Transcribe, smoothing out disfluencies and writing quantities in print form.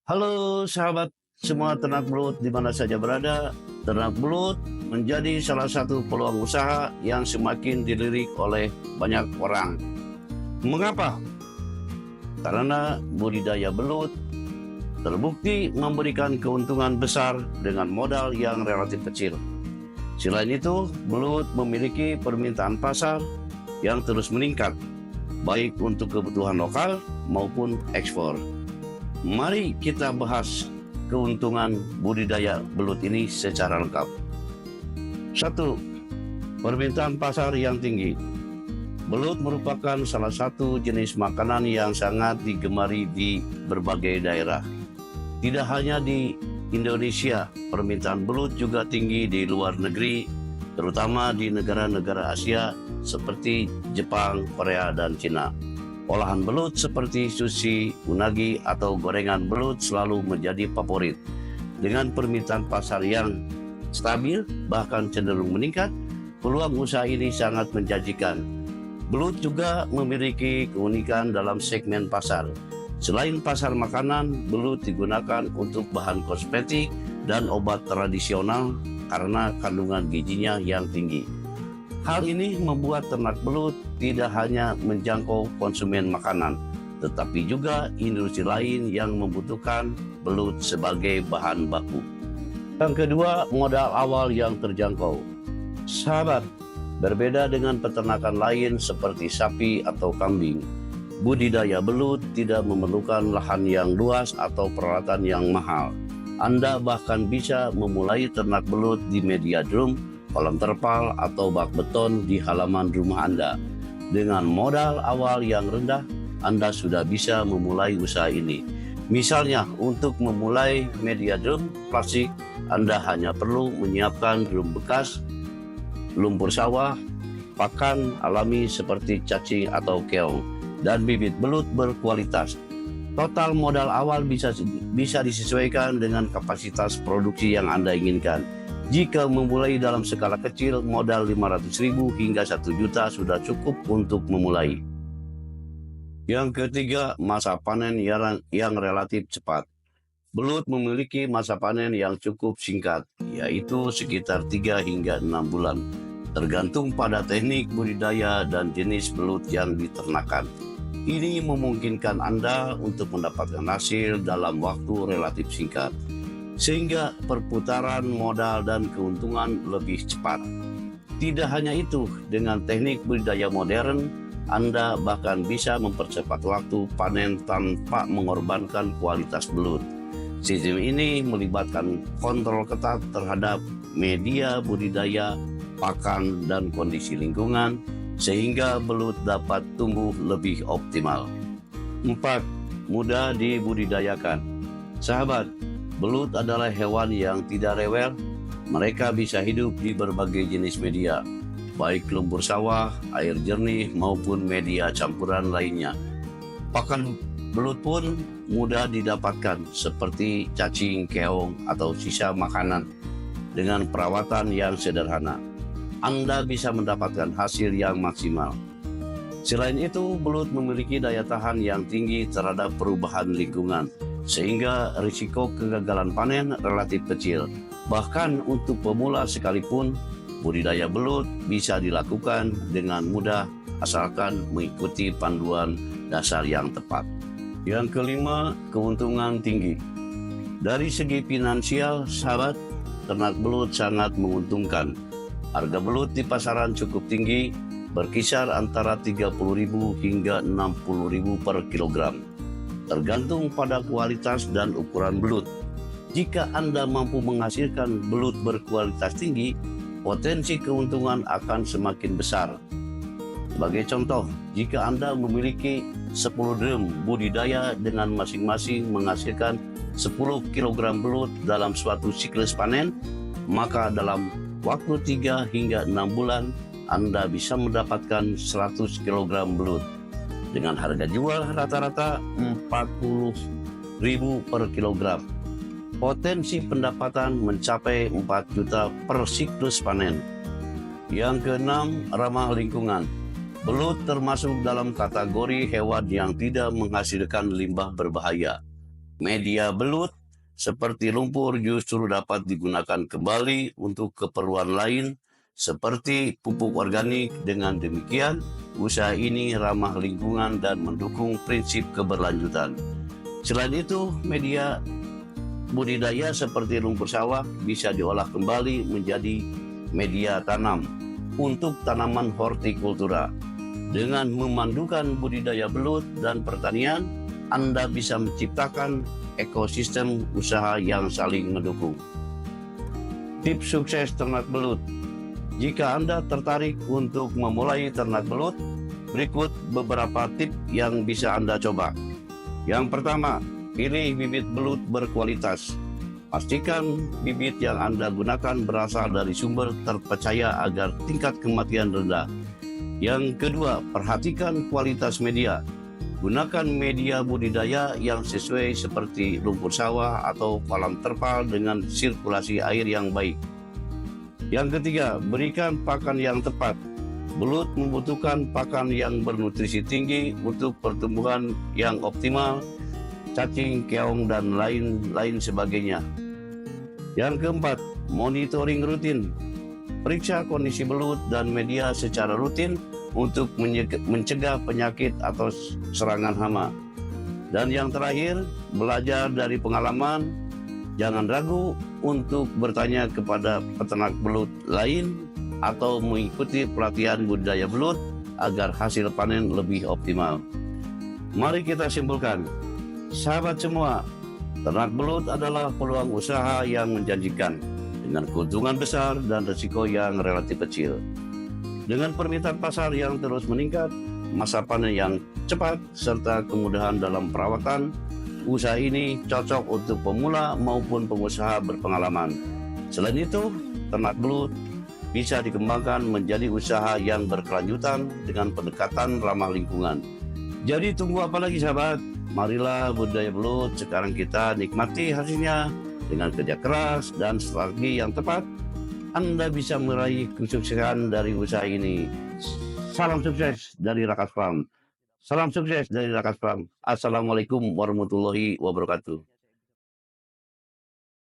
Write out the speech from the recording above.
Halo sahabat semua ternak belut di mana saja berada. Ternak belut menjadi salah satu peluang usaha yang semakin dilirik oleh banyak orang. Mengapa? Karena budidaya belut terbukti memberikan keuntungan besar dengan modal yang relatif kecil. Selain itu, belut memiliki permintaan pasar yang terus meningkat, baik untuk kebutuhan lokal maupun ekspor. Mari kita bahas keuntungan budidaya belut ini secara lengkap. 1. Permintaan pasar yang tinggi. Belut merupakan salah satu jenis makanan yang sangat digemari di berbagai daerah. Tidak hanya di Indonesia, permintaan belut juga tinggi di luar negeri, terutama di negara-negara Asia seperti Jepang, Korea, dan Cina. Olahan belut seperti sushi, unagi, atau gorengan belut selalu menjadi favorit. Dengan permintaan pasar yang stabil, bahkan cenderung meningkat, peluang usaha ini sangat menjanjikan. Belut juga memiliki keunikan dalam segmen pasar. Selain pasar makanan, belut digunakan untuk bahan kosmetik dan obat tradisional karena kandungan gizinya yang tinggi. Hal ini membuat ternak belut tidak hanya menjangkau konsumen makanan, tetapi juga industri lain yang membutuhkan belut sebagai bahan baku. Yang kedua, modal awal yang terjangkau. Sahabat, berbeda dengan peternakan lain seperti sapi atau kambing, budidaya belut tidak memerlukan lahan yang luas atau peralatan yang mahal. Anda bahkan bisa memulai ternak belut di media drum, kolam terpal, atau bak beton di halaman rumah Anda. Dengan modal awal yang rendah, Anda sudah bisa memulai usaha ini. Misalnya, untuk memulai media drum plastik, Anda hanya perlu menyiapkan drum bekas, lumpur sawah, pakan alami seperti cacing atau keong, dan bibit belut berkualitas. Total modal awal bisa disesuaikan dengan kapasitas produksi yang Anda inginkan. Jika memulai dalam skala kecil, modal 500.000 hingga 1 juta sudah cukup untuk memulai. Yang ketiga, masa panen yang relatif cepat. Belut memiliki masa panen yang cukup singkat, yaitu sekitar 3 hingga 6 bulan, tergantung pada teknik budidaya dan jenis belut yang diternakan. Ini memungkinkan Anda untuk mendapatkan hasil dalam waktu relatif singkat, sehingga perputaran modal dan keuntungan lebih cepat. Tidak hanya itu, dengan teknik budidaya modern, Anda bahkan bisa mempercepat waktu panen tanpa mengorbankan kualitas belut. Sistem ini melibatkan kontrol ketat terhadap media budidaya, pakan, dan kondisi lingkungan, sehingga belut dapat tumbuh lebih optimal. 4. Mudah dibudidayakan. Sahabat, belut adalah hewan yang tidak rewel. Mereka bisa hidup di berbagai jenis media, baik lumpur sawah, air jernih, maupun media campuran lainnya. Pakan belut pun mudah didapatkan, seperti cacing, keong, atau sisa makanan. Dengan perawatan yang sederhana, Anda bisa mendapatkan hasil yang maksimal. Selain itu, belut memiliki daya tahan yang tinggi terhadap perubahan lingkungan, sehingga risiko kegagalan panen relatif kecil. Bahkan untuk pemula sekalipun, budidaya belut bisa dilakukan dengan mudah asalkan mengikuti panduan dasar yang tepat. Yang kelima, keuntungan tinggi. Dari segi finansial, sahabat, ternak belut sangat menguntungkan. Harga belut di pasaran cukup tinggi, berkisar antara 30.000 hingga 60.000 per kilogram, tergantung pada kualitas dan ukuran belut. Jika Anda mampu menghasilkan belut berkualitas tinggi, potensi keuntungan akan semakin besar. Sebagai contoh, jika Anda memiliki 10 drum budidaya dengan masing-masing menghasilkan 10 kg belut dalam suatu siklus panen, maka dalam waktu 3 hingga 6 bulan, Anda bisa mendapatkan 100 kg belut dengan harga jual rata-rata 40.000 per kilogram. Potensi pendapatan mencapai 4 juta per siklus panen. Yang keenam, ramah lingkungan. Belut termasuk dalam kategori hewan yang tidak menghasilkan limbah berbahaya. Media belut seperti lumpur justru dapat digunakan kembali untuk keperluan lain seperti pupuk organik. Dengan demikian, usaha ini ramah lingkungan dan mendukung prinsip keberlanjutan. Selain itu, media budidaya seperti lumpur sawah bisa diolah kembali menjadi media tanam untuk tanaman hortikultura. Dengan memandukan budidaya belut dan pertanian, Anda bisa menciptakan ekosistem usaha yang saling mendukung. Tips sukses ternak belut. Jika Anda tertarik untuk memulai ternak belut, berikut beberapa tips yang bisa Anda coba. Yang pertama, pilih bibit belut berkualitas. Pastikan bibit yang Anda gunakan berasal dari sumber terpercaya agar tingkat kematian rendah. Yang kedua, perhatikan kualitas media. Gunakan media budidaya yang sesuai seperti lumpur sawah atau kolam terpal dengan sirkulasi air yang baik. Yang ketiga, berikan pakan yang tepat. Belut membutuhkan pakan yang bernutrisi tinggi untuk pertumbuhan yang optimal, cacing, keong, dan lain sebagainya. Yang keempat, monitoring rutin. Periksa kondisi belut dan media secara rutin untuk mencegah penyakit atau serangan hama. Dan yang terakhir, belajar dari pengalaman. Jangan ragu untuk bertanya kepada peternak belut lain atau mengikuti pelatihan budidaya belut agar hasil panen lebih optimal. Mari kita simpulkan, sahabat semua, ternak belut adalah peluang usaha yang menjanjikan dengan keuntungan besar dan risiko yang relatif kecil. Dengan permintaan pasar yang terus meningkat, masa panen yang cepat, serta kemudahan dalam perawatan, usaha ini cocok untuk pemula maupun pengusaha berpengalaman. Selain itu, ternak belut bisa dikembangkan menjadi usaha yang berkelanjutan dengan pendekatan ramah lingkungan. Jadi tunggu apa lagi sahabat? Marilah budidaya belut sekarang kita nikmati hasilnya. Dengan kerja keras dan strategi yang tepat, Anda bisa meraih kesuksesan dari usaha ini. Salam sukses dari Rakas Farm. Salam sukses dari Rakas Farm. Assalamualaikum warahmatullahi wabarakatuh.